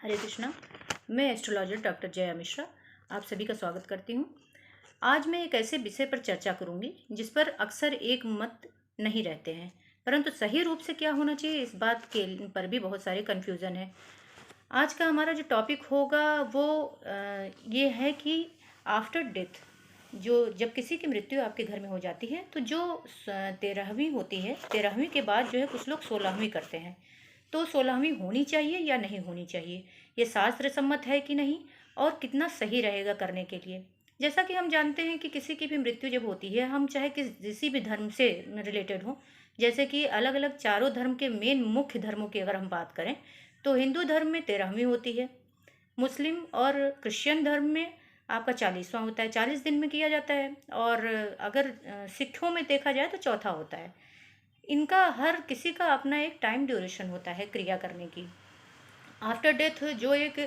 हरे कृष्णा। मैं astrologer doctor Jaya Mishra आप सभी का स्वागत करती हूँ। आज मैं एक ऐसे विषय पर चर्चा करूँगी जिस पर अक्सर एक मत नहीं रहते हैं, परंतु सही रूप से क्या होना चाहिए इस बात के पर भी बहुत सारे कन्फ्यूज़न है। आज का हमारा जो टॉपिक होगा वो ये है कि आफ्टर डेथ, जो जब किसी की मृत्यु आपके घर में हो जाती है तो जो 13वीं होती है, 13वीं के बाद जो है कुछ लोग 16वीं करते हैं। तो 16वीं होनी चाहिए या नहीं होनी चाहिए, ये शास्त्र सम्मत है कि नहीं, और कितना सही रहेगा करने के लिए। जैसा कि हम जानते हैं कि किसी की भी मृत्यु जब होती है, हम चाहे किसी भी धर्म से रिलेटेड हो, जैसे कि अलग अलग चारों धर्म के मेन मुख्य धर्मों की अगर हम बात करें तो हिंदू धर्म में 13वीं होती है, मुस्लिम और क्रिश्चियन धर्म में आपका 40वां होता है, 40 दिन में किया जाता है, और अगर सिखों में देखा जाए तो चौथा होता है। इनका हर किसी का अपना एक टाइम ड्यूरेशन होता है क्रिया करने की। आफ्टर डेथ जो एक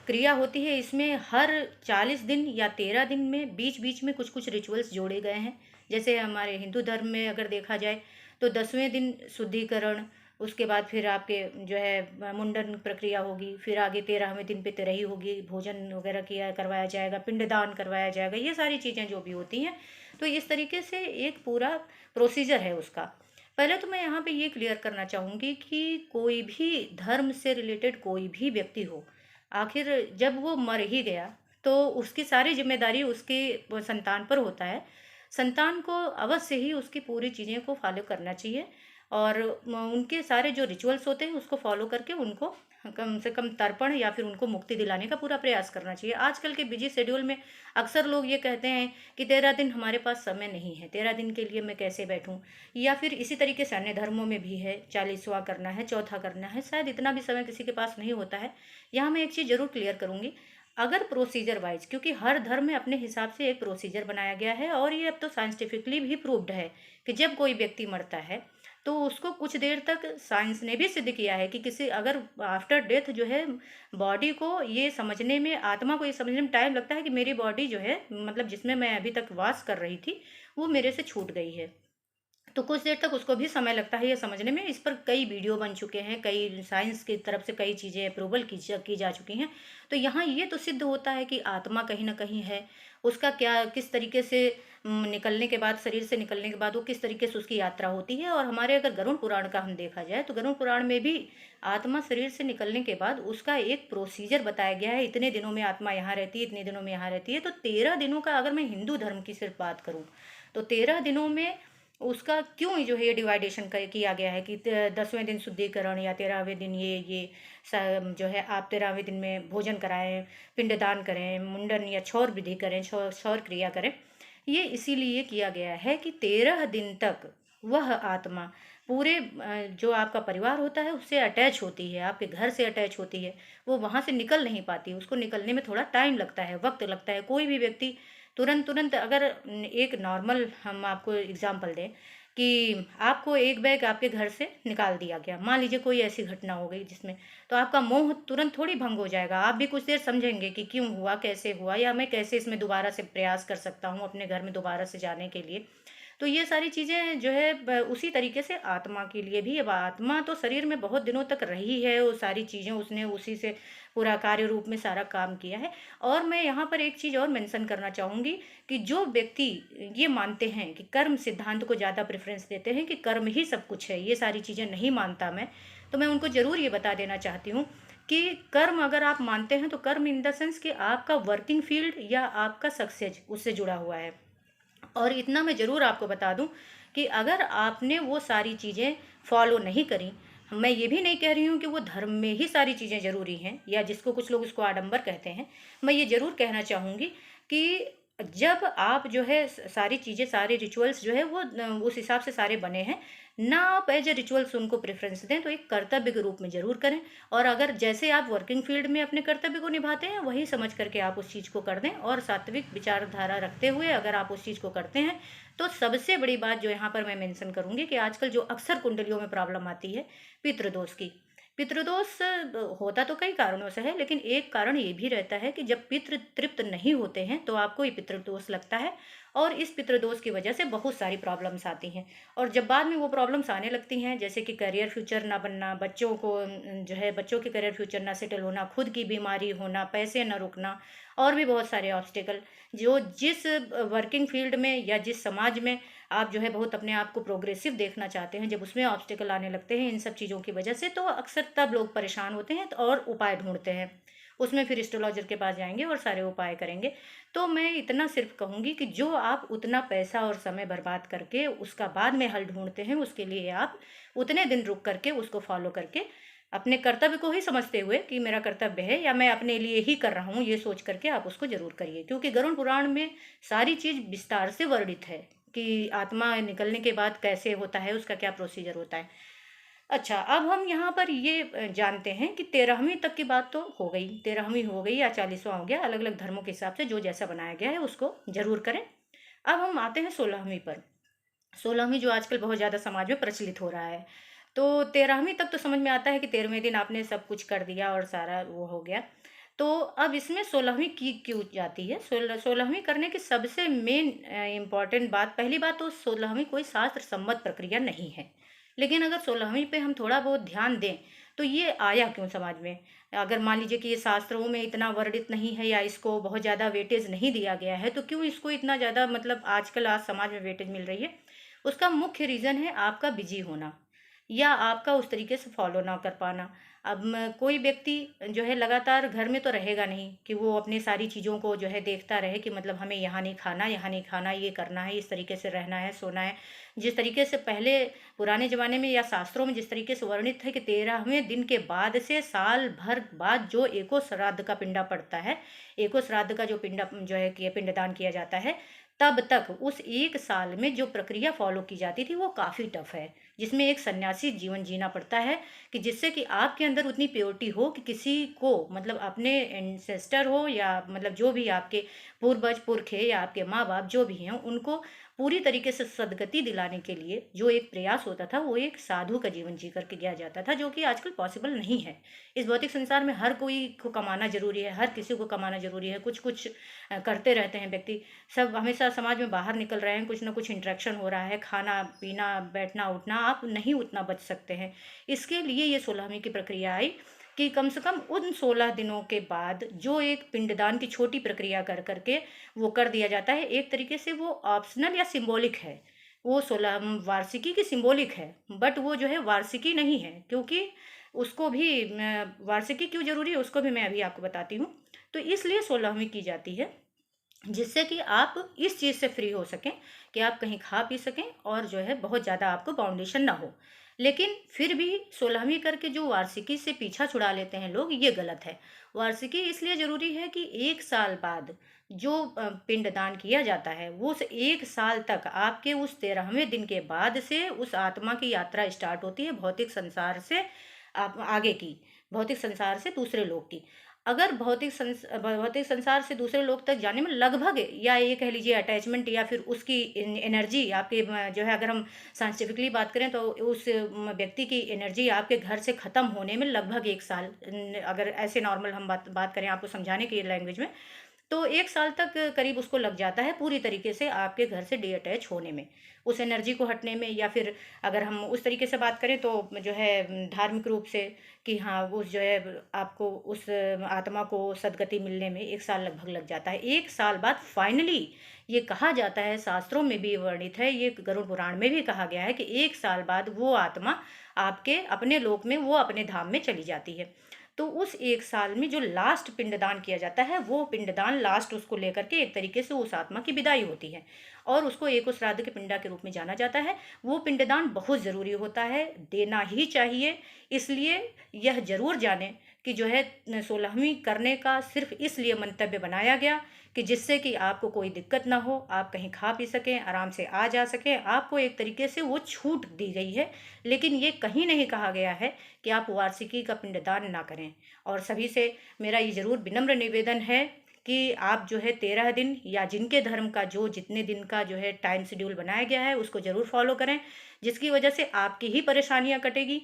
क्रिया होती है, इसमें हर 40 दिन या 13 दिन में बीच बीच में कुछ कुछ रिचुअल्स जोड़े गए हैं। जैसे हमारे हिंदू धर्म में अगर देखा जाए तो 10वें दिन शुद्धिकरण, उसके बाद फिर आपके जो है मुंडन प्रक्रिया होगी, फिर आगे 13वें दिन पे तिरही होगी, भोजन वगैरह किया करवाया जाएगा, पिंडदान करवाया जाएगा, ये सारी चीज़ें जो भी होती हैं। तो इस तरीके से एक पूरा प्रोसीजर है उसका। पहले तो मैं यहाँ पे ये क्लियर करना चाहूँगी कि कोई भी धर्म से रिलेटेड कोई भी व्यक्ति हो, आखिर जब वो मर ही गया तो उसकी सारी जिम्मेदारी उसके संतान पर होता है। संतान को अवश्य ही उसकी पूरी चीज़ें को फॉलो करना चाहिए, और उनके सारे जो रिचुअल्स होते हैं उसको फॉलो करके उनको कम से कम तर्पण या फिर उनको मुक्ति दिलाने का पूरा प्रयास करना चाहिए। आजकल के बिजी शेड्यूल में अक्सर लोग ये कहते हैं कि 13 दिन हमारे पास समय नहीं है, 13 दिन के लिए मैं कैसे बैठूं, या फिर इसी तरीके से अन्य धर्मों में भी है, 40वां करना है, चौथा करना है, शायद इतना भी समय किसी के पास नहीं होता है। यहाँ मैं एक चीज़ ज़रूर क्लियर करूँगी, अगर प्रोसीजर वाइज, क्योंकि हर धर्म में अपने हिसाब से एक प्रोसीजर बनाया गया है, और ये अब तो साइंटिफिकली भी प्रूव्ड है कि जब कोई व्यक्ति मरता है तो उसको कुछ देर तक, साइंस ने भी सिद्ध किया है कि किसी अगर आफ्टर डेथ जो है बॉडी को ये समझने में, आत्मा को ये समझने में टाइम लगता है कि मेरी बॉडी जो है, मतलब जिसमें मैं अभी तक वास कर रही थी, वो मेरे से छूट गई है। तो कुछ देर तक उसको भी समय लगता है ये समझने में। इस पर कई वीडियो बन चुके हैं, कई साइंस की तरफ से कई चीज़ें अप्रूवल की जा चुकी हैं। तो यहाँ ये तो सिद्ध होता है कि आत्मा कहीं ना कहीं है, उसका क्या किस तरीके से निकलने के बाद, शरीर से निकलने के बाद वो किस तरीके से उसकी यात्रा होती है। और हमारे अगर गरुड़ पुराण का हम देखा जाए तो गरुड़ पुराण में भी आत्मा शरीर से निकलने के बाद उसका एक प्रोसीजर बताया गया है, इतने दिनों में आत्मा यहाँ रहती है, इतने दिनों में यहाँ रहती है। तो 13 दिनों का अगर मैं हिंदू धर्म की सिर्फ बात करूँ तो 13 दिनों में उसका क्यों जो है ये डिवाइडेशन किया गया है कि 10वें दिन शुद्धिकरण या 13वें दिन ये जो है आप 13वें दिन में भोजन कराएं, पिंडदान करें, मुंडन या क्षौर विधि करें, क्षौर क्रिया करें। ये इसीलिए किया गया है कि 13 दिन तक वह आत्मा पूरे जो आपका परिवार होता है उससे अटैच होती है, आपके घर से अटैच होती है, वो वहाँ से निकल नहीं पाती, उसको निकलने में थोड़ा टाइम लगता है, वक्त लगता है। कोई भी व्यक्ति तुरंत तुरंत, अगर एक नॉर्मल हम आपको एग्जांपल दें कि आपको एक बैग आपके घर से निकाल दिया गया, मान लीजिए कोई ऐसी घटना हो गई जिसमें, तो आपका मोह तुरंत थोड़ी भंग हो जाएगा, आप भी कुछ देर समझेंगे कि क्यों हुआ, कैसे हुआ, या मैं कैसे इसमें दोबारा से प्रयास कर सकता हूँ अपने घर में दोबारा से जाने के लिए। तो ये सारी चीज़ें जो है उसी तरीके से आत्मा के लिए भी। अब आत्मा तो शरीर में बहुत दिनों तक रही है, वो सारी चीज़ें उसने उसी से पूरा कार्य रूप में सारा काम किया है। और मैं यहाँ पर एक चीज़ और मेंशन करना चाहूँगी कि जो व्यक्ति ये मानते हैं कि कर्म सिद्धांत को ज़्यादा प्रेफरेंस देते हैं कि कर्म ही सब कुछ है, ये सारी चीज़ें नहीं मानता मैं, तो मैं उनको ज़रूर ये बता देना चाहती हूँ कि कर्म अगर आप मानते हैं तो कर्म इन द सेंस कि आपका वर्किंग फील्ड या आपका सक्सेस उससे जुड़ा हुआ है। और इतना मैं ज़रूर आपको बता दूं कि अगर आपने वो सारी चीज़ें फॉलो नहीं करी, मैं ये भी नहीं कह रही हूँ कि वो धर्म में ही सारी चीज़ें ज़रूरी हैं, या जिसको कुछ लोग इसको आडंबर कहते हैं। मैं ये ज़रूर कहना चाहूँगी कि जब आप जो है सारी चीज़ें, सारे रिचुअल्स जो है वो उस हिसाब से सारे बने हैं, ना आप एज ए रिचुअल्स उनको प्रेफरेंस दें, तो एक कर्तव्य के रूप में ज़रूर करें। और अगर जैसे आप वर्किंग फील्ड में अपने कर्तव्य को निभाते हैं वही समझ करके आप उस चीज़ को कर दें, और सात्विक विचारधारा रखते हुए अगर आप उस चीज़ को करते हैं तो सबसे बड़ी बात जो यहाँ पर मैं मेंशन करूँगी कि आजकल जो अक्सर कुंडलियों में प्रॉब्लम आती है पितृदोष की। पितृदोष होता तो कई कारणों से है, लेकिन एक कारण ये भी रहता है कि जब पितृ तृप्त नहीं होते हैं तो आपको ये पितृदोष लगता है। और इस पितृदोष की वजह से बहुत सारी प्रॉब्लम्स आती हैं। और जब बाद में वो प्रॉब्लम्स आने लगती हैं, जैसे कि करियर फ्यूचर ना बनना, बच्चों को जो है बच्चों के करियर फ्यूचर ना सेटल होना, खुद की बीमारी होना, पैसे ना रुकना, और भी बहुत सारे ऑब्स्टेकल, जो जिस वर्किंग फील्ड में या जिस समाज में आप जो है बहुत अपने आप को प्रोग्रेसिव देखना चाहते हैं, जब उसमें ऑब्स्टेकल आने लगते हैं इन सब चीज़ों की वजह से, तो अक्सर तब लोग परेशान होते हैं और उपाय ढूंढते हैं। उसमें फिर एस्ट्रोलॉजर के पास जाएंगे और सारे उपाय करेंगे। तो मैं इतना सिर्फ कहूँगी कि जो आप उतना पैसा और समय बर्बाद करके उसका बाद में हल ढूंढते हैं, उसके लिए आप उतने दिन रुक करके उसको फॉलो करके अपने कर्तव्य को ही समझते हुए कि मेरा कर्तव्य है या मैं अपने लिए ही कर रहा हूँ, ये सोच करके आप उसको जरूर करिए। क्योंकि गरुड़ पुराण में सारी चीज़ विस्तार से वर्णित है कि आत्मा निकलने के बाद कैसे होता है, उसका क्या प्रोसीजर होता है। अच्छा, अब हम यहाँ पर ये जानते हैं कि 13वीं तक की बात तो हो गई, 13वीं हो गई या 40वां हो गया, अलग अलग धर्मों के हिसाब से जो जैसा बनाया गया है उसको जरूर करें। अब हम आते हैं 16वीं पर। 16वीं जो आजकल बहुत ज़्यादा समाज में प्रचलित हो रहा है। तो 13वीं तक तो समझ में आता है कि 13वें दिन आपने सब कुछ कर दिया और सारा वो हो गया। तो अब इसमें 16वीं की क्यों जाती है? 16वीं करने की सबसे मेन इम्पॉर्टेंट बात, पहली बात तो 16वीं कोई शास्त्र सम्मत प्रक्रिया नहीं है। लेकिन अगर 16वीं पे हम थोड़ा बहुत ध्यान दें, तो ये आया क्यों समाज में? अगर मान लीजिए कि ये शास्त्रों में इतना वर्णित नहीं है या इसको बहुत ज़्यादा वेटेज नहीं दिया गया है, तो क्यों इसको इतना ज़्यादा मतलब आजकल आज समाज में वेटेज मिल रही है? उसका मुख्य रीज़न है आपका बिजी होना या आपका उस तरीके से फॉलो ना कर पाना। अब कोई व्यक्ति जो है लगातार घर में तो रहेगा नहीं कि वो अपनी सारी चीज़ों को जो है देखता रहे कि मतलब हमें यहाँ नहीं खाना, यहाँ नहीं खाना, ये करना है, इस तरीके से रहना है, सोना है। जिस तरीके से पहले पुराने ज़माने में या शास्त्रों में जिस तरीके से वर्णित है कि 13वें दिन के बाद से साल भर बाद जो एको श्राद्ध का पिंडा पड़ता है, एको श्राद्ध का जो पिंडा जो है कि पिंडदान किया जाता है, तब तक उस एक साल में जो प्रक्रिया फॉलो की जाती थी वो काफ़ी टफ है, जिसमें एक सन्यासी जीवन जीना पड़ता है कि जिससे कि आपके अंदर उतनी प्योरिटी हो कि किसी को मतलब अपने एंसेस्टर हो या मतलब जो भी आपके पूर्वज पुरखे या आपके माँ बाप जो भी हैं उनको पूरी तरीके से सदगति दिलाने के लिए जो एक प्रयास होता था, वो एक साधु का जीवन जी करके किया जाता था, जो कि आजकल पॉसिबल नहीं है। इस भौतिक संसार में हर कोई को कमाना जरूरी है, हर किसी को कमाना जरूरी है, कुछ कुछ करते रहते हैं व्यक्ति, सब हमेशा समाज में बाहर निकल रहे हैं, कुछ ना कुछ इंटरेक्शन हो रहा है, खाना पीना बैठना उठना, आप नहीं उतना बच सकते हैं। इसके लिए ये 16वीं की प्रक्रिया आई कि कम से कम उन 16 दिनों के बाद जो एक पिंडदान की छोटी प्रक्रिया कर करके वो कर दिया जाता है, एक तरीके से वो ऑप्शनल या सिंबॉलिक है। वो 16 वार्षिकी की सिंबॉलिक है, बट वो जो है वार्षिकी नहीं है, क्योंकि उसको भी वार्षिकी क्यों जरूरी है उसको भी मैं अभी आपको बताती हूँ। तो इसलिए 16वीं की जाती है, जिससे कि आप इस चीज़ से फ्री हो सकें कि आप कहीं खा पी सकें और जो है बहुत ज़्यादा आपको बाउंडेशन ना हो। लेकिन फिर भी 16वीं करके जो वार्षिकी से पीछा छुड़ा लेते हैं लोग, ये गलत है। वार्षिकी इसलिए ज़रूरी है कि एक साल बाद जो पिंडदान किया जाता है, वो उस एक साल तक आपके उस 13वें दिन के बाद से उस आत्मा की यात्रा स्टार्ट होती है भौतिक संसार से आप आगे की, भौतिक संसार से दूसरे लोक की। अगर भौतिक संसार से दूसरे लोग तक जाने में लगभग या ये कह लीजिए अटैचमेंट या फिर उसकी एनर्जी आपके जो है, अगर हम साइंटिफिकली बात करें तो उस व्यक्ति की एनर्जी आपके घर से ख़त्म होने में लगभग एक साल, अगर ऐसे नॉर्मल हम बात करें आपको समझाने की लैंग्वेज में, तो एक साल तक करीब उसको लग जाता है पूरी तरीके से आपके घर से डीअटैच होने में, उस एनर्जी को हटने में। या फिर अगर हम उस तरीके से बात करें तो जो है धार्मिक रूप से कि हाँ उस जो है आपको उस आत्मा को सदगति मिलने में एक साल लगभग लग जाता है। एक साल बाद फाइनली ये कहा जाता है, शास्त्रों में भी वर्णित है, ये गरुड़ पुराण में भी कहा गया है कि एक साल बाद वो आत्मा आपके अपने लोक में, वो अपने धाम में चली जाती है। तो उस एक साल में जो लास्ट पिंडदान किया जाता है, वो पिंडदान लास्ट उसको लेकर के एक तरीके से उस आत्मा की विदाई होती है और उसको एको श्राद्ध के पिंडा के रूप में जाना जाता है। वो पिंडदान बहुत ज़रूरी होता है, देना ही चाहिए। इसलिए यह ज़रूर जानें कि जो है 16वीं करने का सिर्फ इसलिए मंतव्य बनाया गया कि जिससे कि आपको कोई दिक्कत ना हो, आप कहीं खा पी सकें, आराम से आ जा सकें, आपको एक तरीके से वो छूट दी गई है। लेकिन ये कहीं नहीं कहा गया है कि आप वार्षिकी का पिंडदान ना करें। और सभी से मेरा ये ज़रूर विनम्र निवेदन है कि आप जो है 13 दिन या जिनके धर्म का जो जितने दिन का जो है टाइम शेड्यूल बनाया गया है उसको ज़रूर फॉलो करें, जिसकी वजह से आपकी ही परेशानियां कटेगी।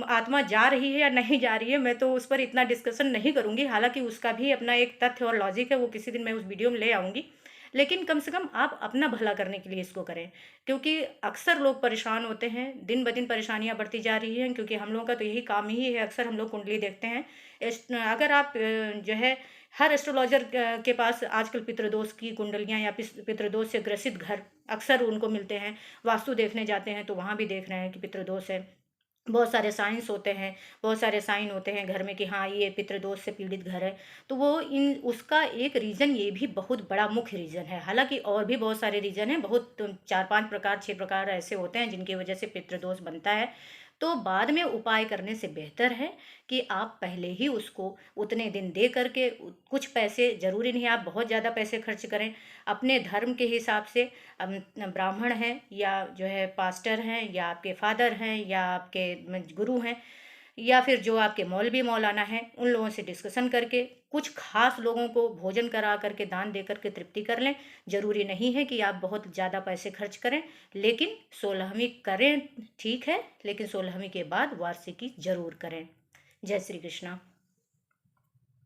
आत्मा जा रही है या नहीं जा रही है, मैं तो उस पर इतना डिस्कशन नहीं करूंगी, हालांकि उसका भी अपना एक तथ्य और लॉजिक है, वो किसी दिन मैं उस वीडियो में ले आऊंगी। लेकिन कम से कम आप अपना भला करने के लिए इसको करें, क्योंकि अक्सर लोग परेशान होते हैं, दिन ब दिन परेशानियाँ बढ़ती जा रही हैं, क्योंकि हम लोगों का तो यही काम ही है, अक्सर हम लोग कुंडली देखते हैं। अगर आप जो है हर एस्ट्रोलॉजर के पास आजकल पितृदोष की कुंडलियाँ या पितृदोष से ग्रसित घर अक्सर उनको मिलते हैं। वास्तु देखने जाते हैं तो वहाँ भी देख रहे हैं कि पितृदोष है। बहुत सारे साइंस होते हैं, बहुत सारे साइन होते हैं घर में कि हाँ ये पितृदोष से पीड़ित घर है। तो वो इन उसका एक रीज़न ये भी बहुत बड़ा मुख्य रीज़न है। हालांकि और भी बहुत सारे रीज़न हैं, बहुत 4-5 प्रकार 6 प्रकार ऐसे होते हैं जिनकी वजह से पितृदोष बनता है। तो बाद में उपाय करने से बेहतर है कि आप पहले ही उसको उतने दिन दे करके कुछ पैसे, ज़रूरी नहीं आप बहुत ज़्यादा पैसे खर्च करें, अपने धर्म के हिसाब से ब्राह्मण हैं या जो है पास्टर हैं या आपके फादर हैं या आपके गुरु हैं या फिर जो आपके मौलवी मौलाना हैं, उन लोगों से डिस्कशन करके कुछ खास लोगों को भोजन करा करके दान दे करके तृप्ति कर लें। ज़रूरी नहीं है कि आप बहुत ज़्यादा पैसे खर्च करें, लेकिन 16वीं करें ठीक है, लेकिन 16वीं के बाद वार्षिकी ज़रूर करें। जय श्री कृष्णा।